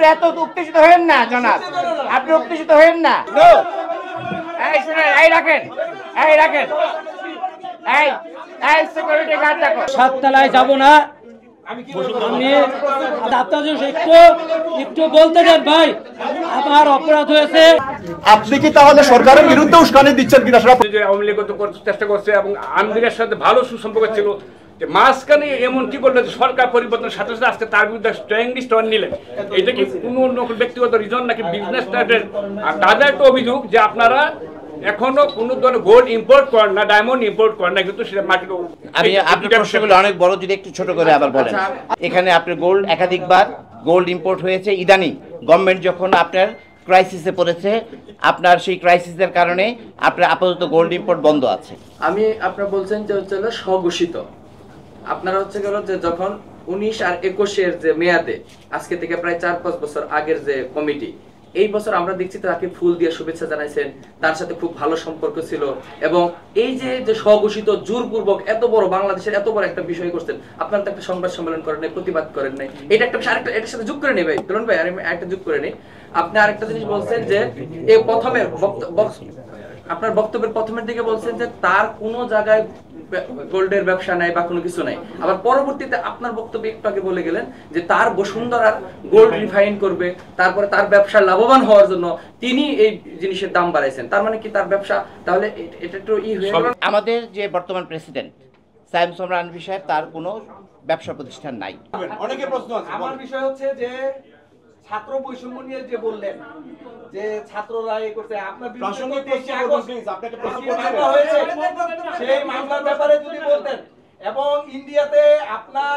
আপনি এত উত্তেজিত হয়েন না জনাব, আপনি উত্তেজিত হয়েন না। এই শুনেন, এই রাখেন, এই রাখেন, এই সিকিউরিটি গার্ড দেখো। 7 তলায় যাব না আমি, আপনাদের একটু বলতে দেন ভাই, আমার অপরাধ হয়েছে। আপনি কি তাহলে সরকারের বিরুদ্ধে উস্কানি দিচ্ছেন কিনা? আওয়ামী লীগ তো চেষ্টা করছে এবং আওয়ামী লীগের সাথে ভালো সুসম্পর্ক ছিল, যে মাঝখানে এমন কি করলো যে সরকার পরিবর্তনের সাথে সাথে আজকে তার বিরুদ্ধে স্ট্যান্ড নিলেন। এটা কি কোনো ব্যক্তিগত রিজন নাকি বিজনেস টাইপের? আর তাদের একটা অভিযোগ যে আপনারা এখনো কোনো ধরনের গোল্ড ইম্পোর্ট করেন না, ডায়মন্ড ইম্পোর্ট করেন না, কিন্তু সেটা মার্কেটে। আমি আপনার প্রশ্নগুলো অনেক বড়, যদি একটু ছোট করে আবার বলেন। এখানে আপনার গোল্ড একাধিকবার গোল্ড ইম্পোর্ট হয়েছে ইদানিং গভর্নমেন্ট যখন আপনার ক্রাইসিসে পড়েছে, আপনার সেই ক্রাইসিসের কারণে আপনার আপাতত গোল্ড ইম্পোর্ট বন্ধ আছে। আমি আপনারা বলছেন যে হচ্ছে স্বঘোষিত, আপনারা হচ্ছে গেল যে যখন 19 আর 21-এর যে মেয়াদে, আজকে থেকে প্রায় 4-5 বছর আগের যে কমিটি, এই বছর আমরা দেখছি তাকে ফুল দিয়ে শুভেচ্ছা জানাইছেন, তার সাথে খুব ভালো সম্পর্ক ছিল, এবং এই যে স্বঘোষিত জোরপূর্বক এত বড় বাংলাদেশের এত বড় একটা বিষয় করছেন, আপনারা তো একটা সংবাদ সম্মেলন করেন নাই, প্রতিবাদ করেন নাই। এটা একটা বিষয়, আরেকটা এটার সাথে যোগ করে নেই ভাই, ধরুন ভাই, আমি একটা যোগ করে নেই। আপনি আরেকটা জিনিস বলছেন যে এই প্রথমে আপনার বক্তব্যের প্রথমের দিকে বলছেন যে তার কোনো জায়গায় গোল্ডের ব্যবসা নাই বা কোনো কিছু নাই, আবার পরবর্তীতে আপনার বক্তব্যে একটু আগে বলে গেলেন যে তার বসুন্ধরার গোল্ড রিফাইন করবে, তারপরে তার ব্যবসা লাভবান হওয়ার জন্য তিনি এই জিনিসের দাম বাড়াইছেন। তার মানে কি তার ব্যবসা তাহলে এটা একটু হয়ে গেল? আমাদের যে বর্তমান প্রেসিডেন্ট সায়েম সোমরান আনভি সাহেব, তার কোনো ব্যবসা প্রতিষ্ঠান নাই। অনেকের প্রশ্ন আছে। আমার বিষয় হচ্ছে যে ছাত্র বৈষম্য নিয়ে যে বললেন যে ছাত্ররা এই করতে, আপনার প্রাসঙ্গিক প্রশ্ন করুন প্লিজ, আপনাকে প্রশ্ন করতে হয়েছে সেই মামলার ব্যাপারে যদি বলতেন, এবং ইন্ডিয়াতে আপনার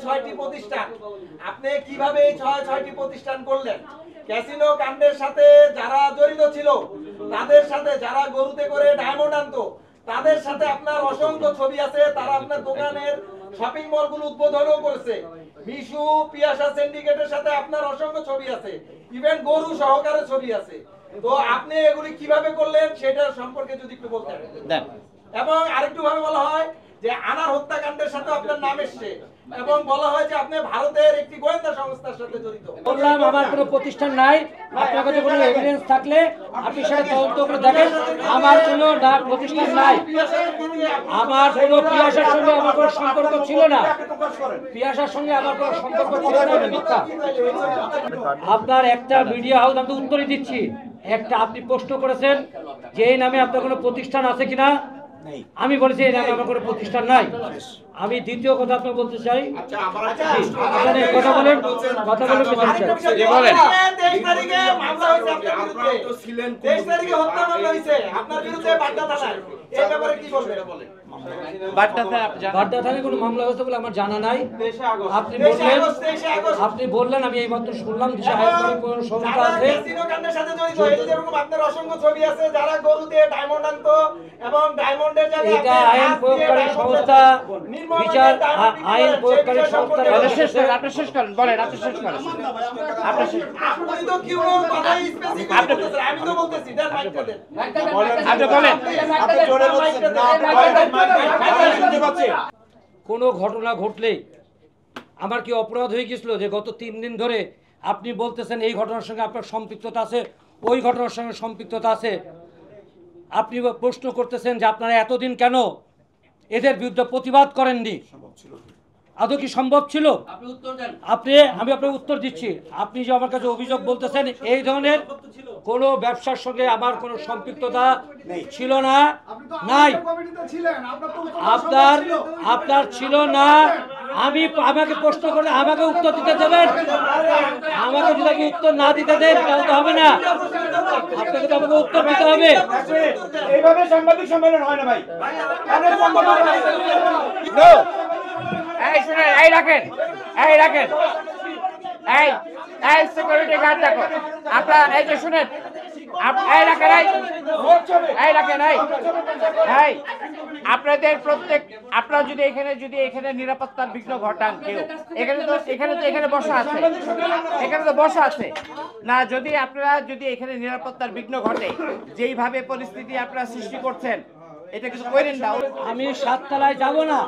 6টি প্রতিষ্ঠান, আপনি কিভাবে এই 6টি প্রতিষ্ঠান করলেন? ক্যাসিনো কাণ্ডের সাথে যারা জড়িত ছিল, তাদের সাথে যারা গরুতে করে ডায়মন্ড আনতো, তাদের সাথে আপনার অসংখ্য ছবি আছে, তারা আপনার দোকানের শপিং মলগুলো উদ্বোধনও করেছে। মিশু পিয়াসা সিন্ডিকেটের সাথে আপনার অসংখ্য ছবি আছে, ইভেন গরু সহকারে ছবি আছে। তো আপনি এগুলি কিভাবে করলেন সেটা সম্পর্কে যদি একটু বলতেন। এবং আরেকটু ভাবে বলা হয় যে আনার হত্যাকাণ্ডের সাথে আপনার নাম এসেছে, এবং বলা হয় যে আপনি ভারতের একটি গোয়েন্দা সংস্থার সাথে জড়িত। বললাম আমার কোনো প্রতিষ্ঠান নাই, আপনার কাছে কোনো এভিডেন্স থাকলে আপনি সেটা তদন্ত করে দেখেন। আমার কোনো প্রতিষ্ঠান নাই, আমার কোনো পিয়াসার সঙ্গে আমার কোনো সম্পর্ক ছিল না, পিয়াসার সঙ্গে আমার কোনো সম্পর্ক ছিল না। মিথ্যা। আপনার একটা মিডিয়া হাউস, আমি তো উত্তরই দিচ্ছি, একটা আপনি প্রশ্ন করেছেন যে এই নামে আপনার কোনো প্রতিষ্ঠান আছে কিনা, আমি বলেছি এই নামে আমার কোনো প্রতিষ্ঠান নাই। আমি দ্বিতীয় কথা আপনাকে বলতে চাই, কথা বলেন, কথা বলেন। 23 তারিখে মামলা হয়েছে আপনার বিরুদ্ধে, 23 তারিখে হত্যা মামলা হয়েছে আপনার বিরুদ্ধে বাড্ডা থানায়, এই ব্যাপারে কি বলবেন? বাড্ডা থানায় কোনো মামলা হয়েছে বলে আমার জানা নাই। আপনি বললেন, আমি এই মাত্র শুনলাম যে সংস্থা আছে, আপনার অসংখ্য ছবি আছে, যারা গরুতে ডায়মন্ড আনতো এবং ডায়মন্ডের জায়গায় এটা আইন প্রয়োগকারী সংস্থা, বিচার আইন প্রয়োগকারী সংস্থা। আপনি শেষ করেন, বলেন, আপনি শেষ করেন। আপনি তো কি কথা স্পেসিফিক বলতেছেন, আমি তো বলতেছি দেন মাইক দেন, আপনি বলেন। আপনি জোরে বলছেন না, কোনো ঘটনা ঘটলে আমার কি অপরাধ হয়ে গেছিল যে গত 3 দিন ধরে আপনি বলতেছেন এই ঘটনার সঙ্গে আপনার সম্পৃক্ততা আছে, ওই ঘটনার সঙ্গে সম্পৃক্ততা আছে। আপনি প্রশ্ন করতেছেন যে আপনারা এতদিন কেন এদের বিরুদ্ধে প্রতিবাদ করেননি, আদৌ কি সম্ভব ছিল? আমি আপনাকে উত্তর দিচ্ছি। আপনি যে আমার কাছে অভিযোগ বলতেছেন, এই ধরনের কোনো ব্যবসার সঙ্গে আমার কোনো সম্পৃক্ততা ছিল না, নাই, আপনার ছিল না। আমাকে প্রশ্ন করে আমাকে উত্তর দিতে দেবেন, আমাকে যদি আপনি উত্তর না দিতে দেন তাহলে তো হবে না, আপনাকে তো আমাকে উত্তর দিতে হবে। এইভাবে সাংবাদিক সম্মেলন হয় না ভাই। এই শুনেন, এই রাখেন, এই রাখেন, এই সিকিউরিটি গার্ড দেখো। আপনার এই যে শুনেন, এই রাখেন, এই রাখেন, এই আপনাদের প্রত্যেক, আপনারা যদি এখানে নিরাপত্তার বিঘ্ন ঘটান কেউ, এখানে বসা আছে, এখানে তো বসা আছে না, আপনারা যদি এখানে নিরাপত্তার বিঘ্ন ঘটে, যেইভাবে পরিস্থিতি আপনারা সৃষ্টি করছেন, এটা কিছু করেন না। আমি 7 তলায় যাব না।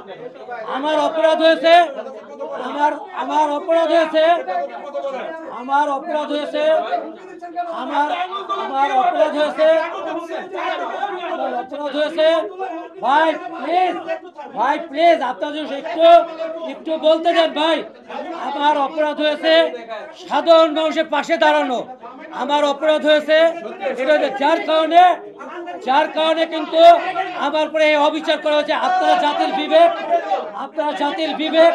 আমার অপরাধ হয়েছে, আমার অপরাধ হয়েছে, আমার অপরাধ হয়েছে, আমার অপরাধ হয়েছে, আমার অপরাধ হয়েছে। ভাই প্লিজ আপনাদের একটু বলতে দেন ভাই। আমার অপরাধ হয়েছে সাধারণ মানুষের পাশে দাঁড়ানো। আমার অপরাধ হয়েছে এটা হচ্ছে যার কারণে কিন্তু আমার পরে এই অবিচার করা হচ্ছে। আপনারা জাতির বিবেক,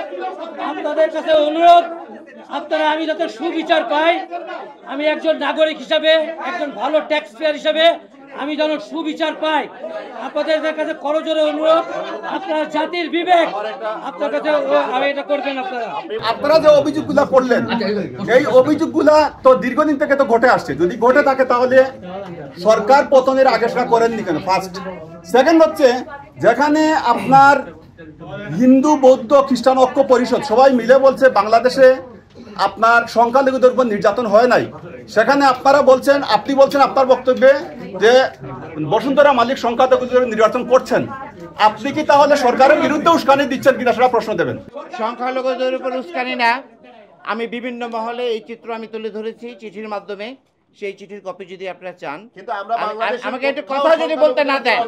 আপনাদের কাছে অনুরোধ, আপনারা আমি যাতে সুবিচার পাই, আমি একজন নাগরিক হিসাবে, একজন ভালো ট্যাক্স পেয়ার হিসাবে আমি যেন সুবিচার পাই। আপনাদের কাছে করজোরে অনুরোধ, আপনারা জাতির বিবেক, আপনার কাছে এটা করবেন। আপনারা যে অভিযোগগুলা করলেন, এই অভিযোগগুলা তো দীর্ঘদিন থেকে তো ঘটে আসছে। যদি ঘটে থাকে তাহলে সরকার পতনের আগে সেটা করেননি কেন? ফার্স্ট। সেকেন্ড হচ্ছে, যেখানে আপনার হিন্দু, বৌদ্ধ, খ্রিস্টান ঐক্য পরিষদ সবাই মিলে বলছে বাংলাদেশে আপনার সংখ্যালঘুদের উপর নির্যাতন হয় নাই, সেখানে আপনারা বলছেন, আপনি বলছেন আপনার বক্তব্যে যে বসুন্ধরা মালিক সংখ্যালঘুদের নির্যাতন করছেন। আপনি কি তাহলে সরকারের বিরুদ্ধে উস্কানি দিচ্ছেন কিনা সেটা প্রশ্ন দেবেন। সংখ্যালঘুদের উপর উস্কানি না, আমি বিভিন্ন মহলে এই চিত্র আমি তুলে ধরেছি চিঠির মাধ্যমে। সেই চিঠির কপি যদি আপনারা চান, কিন্তু আমরা বাংলাদেশে আমাকে একটু কথা যদি বলতে না দেন,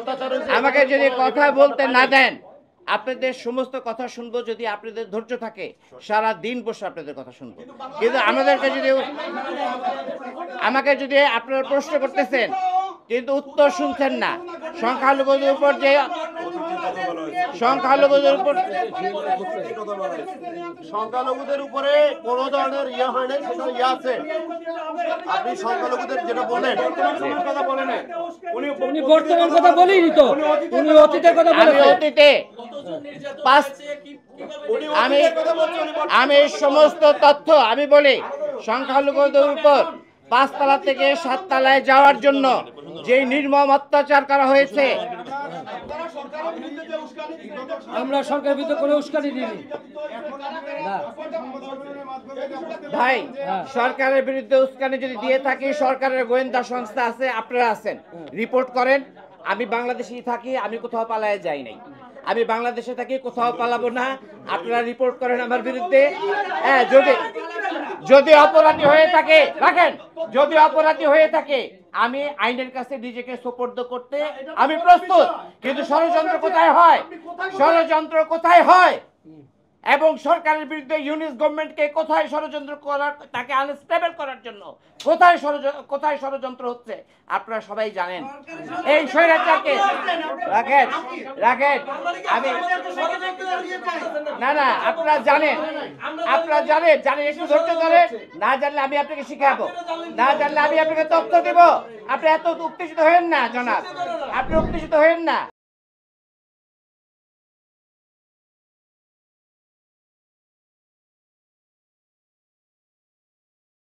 আমাকে যদি কথা বলতে না দেন, আপনাদের সমস্ত কথা শুনবো। যদি আপনাদের ধৈর্য থাকে সারা দিন বসে আপনাদের কথা শুনবো। কিন্তু আমাকে যদি আপনারা প্রশ্ন করতেছেন কিন্তু উত্তর শুনছেন না। সংখ্যালঘুদের উপর সংখ্যালঘুদের উপরে কোনো ধরনের হয় নাই, সেটা আছে। আপনি সংখ্যালঘুদের যেটা বললেন কথা বলে নাই, উনি বর্তমান কথা বলেনি তো, উনি অতীতের কথা বলেছেন। আমি সমস্ত তথ্য আমি বলি। সংখ্যালঘুদের উপর 5 তলা থেকে 7 তলায় যাওয়ার জন্য যে নির্মম অত্যাচার করা হয়েছে, আমরা সরকারের বিরুদ্ধে কোনো উস্কানি দিইনি ভাই। সরকারের বিরুদ্ধে উস্কানি যদি দিয়ে থাকি, সরকারের গোয়েন্দা সংস্থা আছে, আপনারা আছেন, রিপোর্ট করেন। আমি বাংলাদেশেই থাকি, আমি কোথাও পালায় যাই নাই। আমি বাংলাদেশে থাকি, কোথাও পালাবো না। আপনারা রিপোর্ট করেন আমার বিরুদ্ধে। হ্যাঁ, যদি অপরাধী হয়ে থাকে রাখেন, যদি অপরাধী হয়ে থাকে আমি আইনের কাছে নিজেকে সোপর্দ করতে আমি প্রস্তুত। কিন্তু ষড়যন্ত্র কোথায় হয়, ষড়যন্ত্র কোথায় হয় এবং সরকারের বিরুদ্ধে ইউনিস গভর্নমেন্টকে কোথায় ষড়যন্ত্র করার, তাকে আনস্টেবল করার জন্য কোথায় ষড়যন্ত্র হচ্ছে আপনারা সবাই জানেন। এই স্বৈরাচারকে রাখেন আমি না আপনারা জানেন একটু ধৈর্য ধরেন। না জানলে আমি আপনাকে শিখাবো, না জানলে আমি আপনাকে তথ্য দেব। আপনি এত উত্তেজিত হবেন না জনাব, আপনি উত্তেজিত হবেন না।